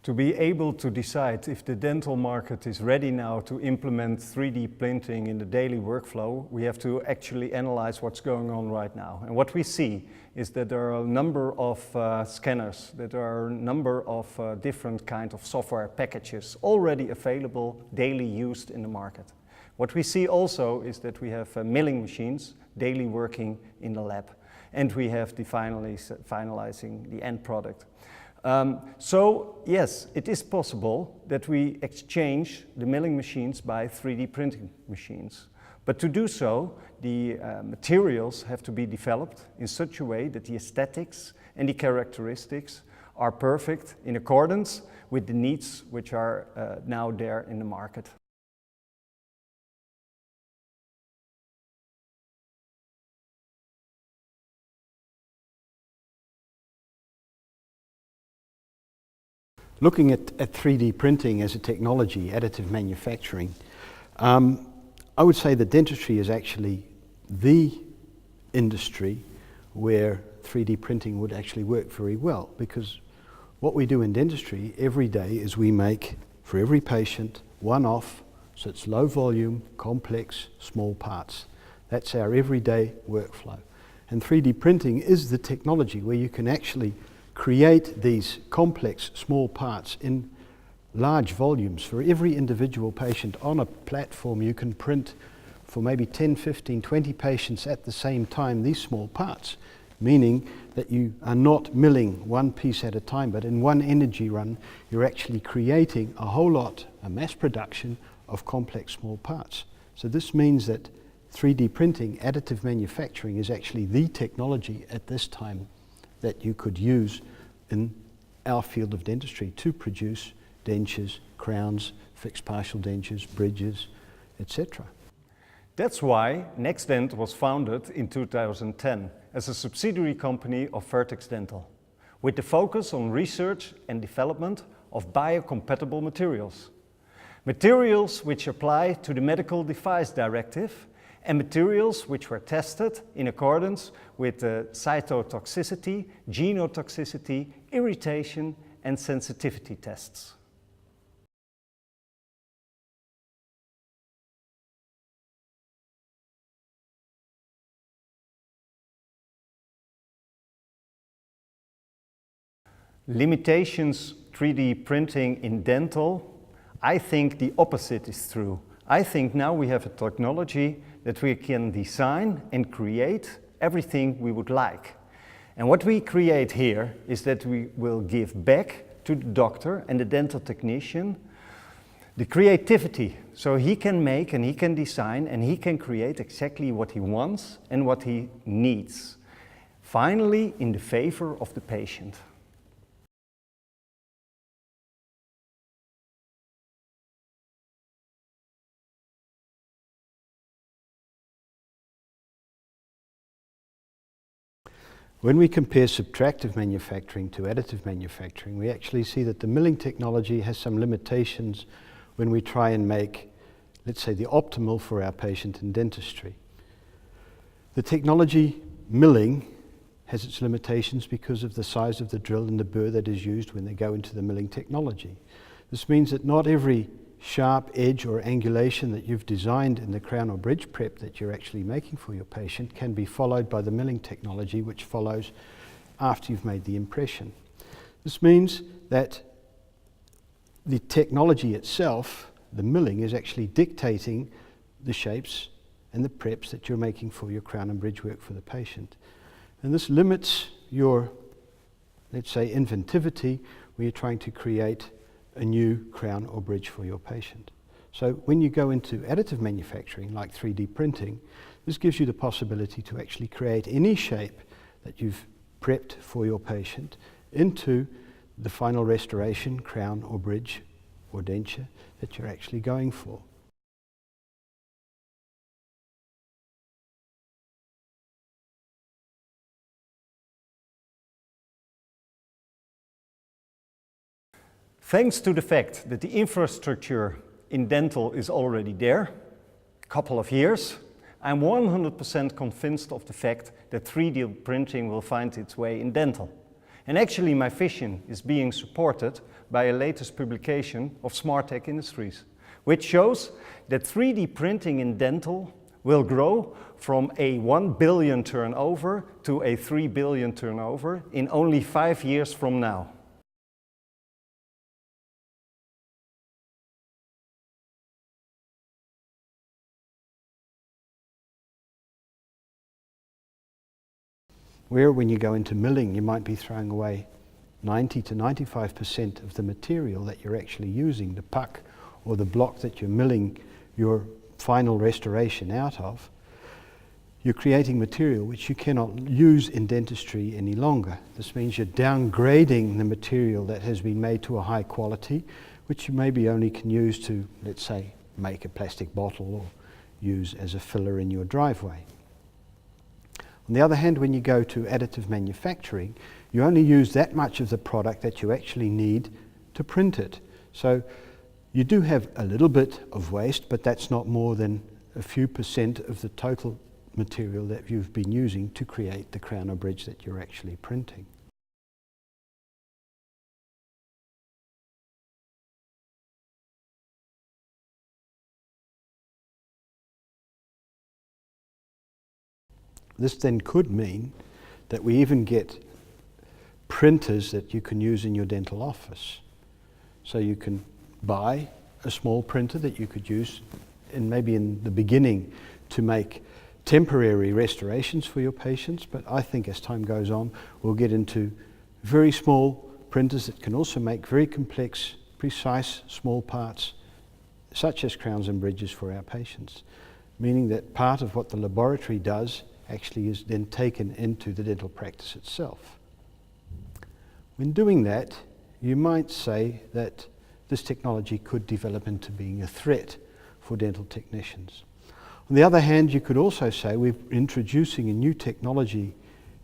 To be able to decide if the dental market is ready now to implement 3D printing in the daily workflow, we have to actually analyze what's going on right now. And what we see is that there are a number of scanners, that there are a number of different kinds of software packages already available, daily used in the market. What we see also is that we have milling machines daily working in the lab, and we have the finalizing the end product. So yes, it is possible that we exchange the milling machines by 3D printing machines. But to do so, the materials have to be developed in such a way that the aesthetics and the characteristics are perfect in accordance with the needs which are now there in the market. Looking at 3D printing as a technology, additive manufacturing, I would say that dentistry is actually the industry where 3D printing would actually work very well, because what we do in dentistry every day is we make, for every patient, one-off, so it's low volume, complex, small parts. That's our everyday workflow. And 3D printing is the technology where you can actually create these complex small parts in large volumes. For every individual patient on a platform, you can print for maybe 10, 15, 20 patients at the same time these small parts, meaning that you are not milling one piece at a time, but in one energy run, you're actually creating a whole lot, a mass production of complex small parts. So this means that 3D printing, additive manufacturing, is actually the technology at this time that you could use in our field of dentistry to produce dentures, crowns, fixed partial dentures, bridges, etc. That's why NextDent was founded in 2010 as a subsidiary company of Vertex Dental, with the focus on research and development of biocompatible materials. Materials which apply to the Medical Device Directive and materials which were tested in accordance with the cytotoxicity, genotoxicity, irritation and sensitivity tests. Limitations 3D printing in dental, I think the opposite is true. I think now we have a technology that we can design and create everything we would like. And what we create here is that we will give back to the doctor and the dental technician the creativity, so he can make and he can design and he can create exactly what he wants and what he needs. Finally, in the favor of the patient. When we compare subtractive manufacturing to additive manufacturing, we actually see that the milling technology has some limitations when we try and make, let's say, the optimal for our patient in dentistry. The technology milling has its limitations because of the size of the drill and the burr that is used when they go into the milling technology. This means that not every sharp edge or angulation that you've designed in the crown or bridge prep that you're actually making for your patient can be followed by the milling technology, which follows after you've made the impression. This means that the technology itself, the milling, is actually dictating the shapes and the preps that you're making for your crown and bridge work for the patient. And this limits your, let's say, inventivity when you're trying to create a new crown or bridge for your patient. So when you go into additive manufacturing like 3D printing, this gives you the possibility to actually create any shape that you've prepped for your patient into the final restoration, crown or bridge or denture that you're actually going for. Thanks to the fact that the infrastructure in dental is already there, a couple of years, I'm 100% convinced of the fact that 3D printing will find its way in dental. And actually my vision is being supported by a latest publication of Smart Tech Industries, which shows that 3D printing in dental will grow from a 1 billion turnover to a 3 billion turnover in only 5 years from now. Where when you go into milling, you might be throwing away 90 to 95% of the material that you're actually using, the puck or the block that you're milling your final restoration out of. You're creating material which you cannot use in dentistry any longer. This means you're downgrading the material that has been made to a high quality, which you maybe only can use to, let's say, make a plastic bottle or use as a filler in your driveway. On the other hand, when you go to additive manufacturing, you only use that much of the product that you actually need to print it. So you do have a little bit of waste, but that's not more than a few percent of the total material that you've been using to create the crown or bridge that you're actually printing. This then could mean that we even get printers that you can use in your dental office. So you can buy a small printer that you could use maybe in the beginning to make temporary restorations for your patients, but I think as time goes on we'll get into very small printers that can also make very complex, precise, small parts such as crowns and bridges for our patients, meaning that part of what the laboratory does actually is then taken into the dental practice itself. When doing that, you might say that this technology could develop into being a threat for dental technicians. On the other hand, you could also say we're introducing a new technology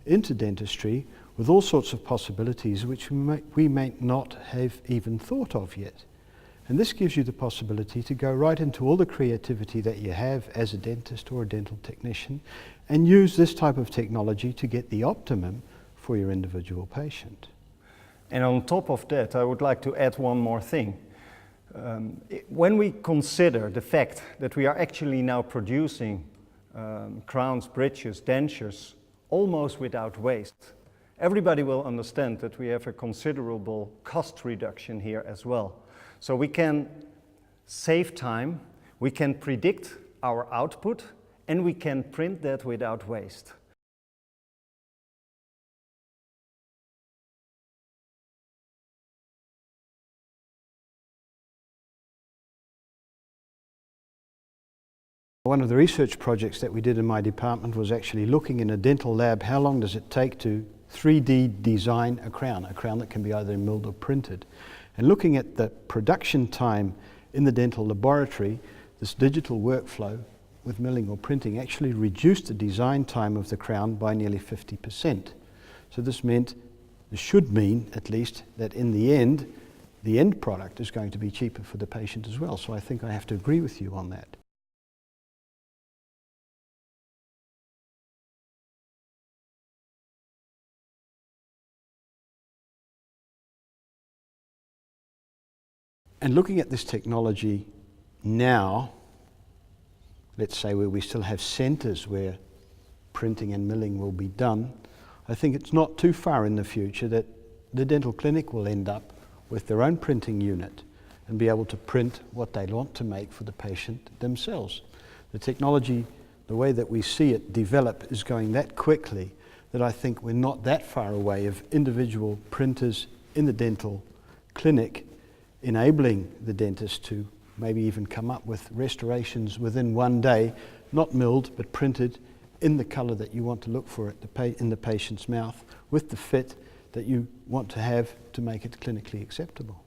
into dentistry with all sorts of possibilities which we may not have even thought of yet. And this gives you the possibility to go right into all the creativity that you have as a dentist or a dental technician and use this type of technology to get the optimum for your individual patient. And on top of that, I would like to add one more thing. When we consider the fact that we are actually now producing crowns, bridges, dentures almost without waste, everybody will understand that we have a considerable cost reduction here as well. So we can save time, we can predict our output, and we can print that without waste. One of the research projects that we did in my department was actually looking in a dental lab, how long does it take to 3D design a crown that can be either milled or printed. And looking at the production time in the dental laboratory, this digital workflow with milling or printing actually reduced the design time of the crown by nearly 50%. So this should mean at least that in the end product is going to be cheaper for the patient as well. So I think I have to agree with you on that. And looking at this technology now, let's say where we still have centres where printing and milling will be done, I think it's not too far in the future that the dental clinic will end up with their own printing unit and be able to print what they want to make for the patient themselves. The technology, the way that we see it develop, is going that quickly that I think we're not that far away of individual printers in the dental clinic enabling the dentist to maybe even come up with restorations within one day, not milled but printed in the colour that you want to look for in the patient's mouth with the fit that you want to have to make it clinically acceptable.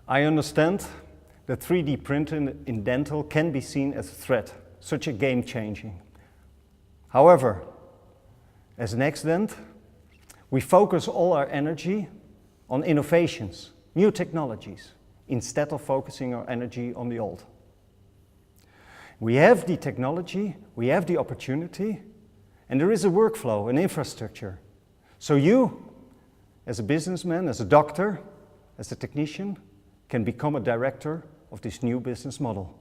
I understand that 3D printing in dental can be seen as a threat, such a game-changing. However, as NextDent, we focus all our energy on innovations, new technologies, instead of focusing our energy on the old. We have the technology, we have the opportunity, and there is a workflow, an infrastructure. So you, as a businessman, as a doctor, as a technician, can become a director of this new business model.